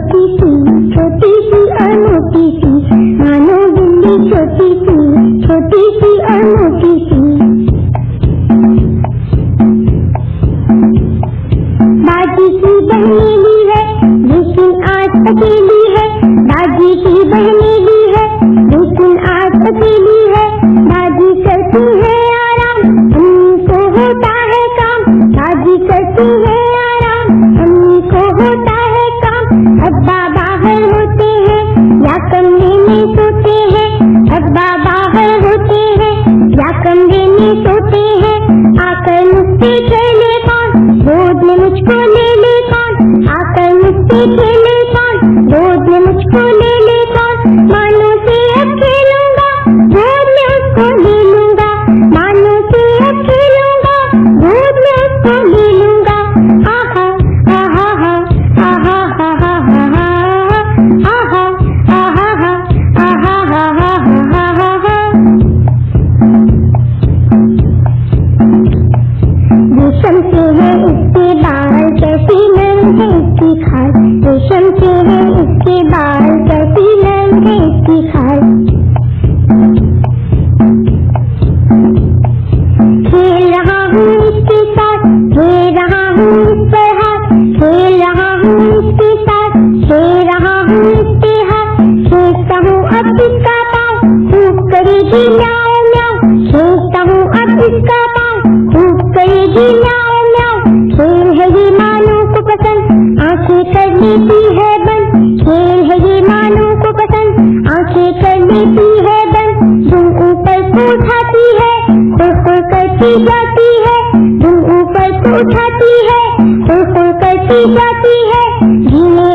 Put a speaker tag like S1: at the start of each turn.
S1: छोटी सी अनोखी सी, मानो बिल्ली छोटी सी अनोखी सी। बाजी की बहनेली है लेकिन आज अकेली है, बाजी की बहनेली है लेकिन आज अकेली है। बाजी करती है आराम, अम्मी को होता है काम, बाजी करती है आराम, अम्मी को होता है काम। अब्बा बाहर होते हैं या कमरे में सोते हैं, अब्बा बाहर होते हैं या कमरे में सोते हैं। आकर मुझसे खेले कौन, गोद में मुझको ले ले कौन, आकर मुझसे खेले कौन, गोद में मुझको ले ले कौन। मानो से अब खेलूंगा, गोद में उसको ले लूंगा, मानो से अब खेलूंगा, गोद में उसको ले लूंगा। आहा आहा हा आहा हा हा हा आहा आहा हा आहा हा हा हा हा। रेशम के है इसके बाल, कैसी नरम है इसकी खाल, रेशम के है इसके बाल, कैसी नरम है इसकी खाल। खेल रहा हूँ इसके साथ, खेल रहा हूँ इस पर हाथ, खेल रहा हूँ इसके साथ, खेल रहा हूँ इस पे हाथ। खींचता हूँ अब इसका पाँव, खूब करेगी म्याऊं म्याऊं, खींचता हूँ अब इसका पाँव, खूब करेगी म्याऊं म्याऊं। खेल है ये मानो को पसंद, आंखें कर लेती है बंद, खेल है ये मानो को पसंद, आंखें कर लेती है बंद। तुम ऊपर को उठाती है, खुर खुर करती जाती है, तुम ऊपर को उठाती है, खुर खुर करती जाती है। धीमे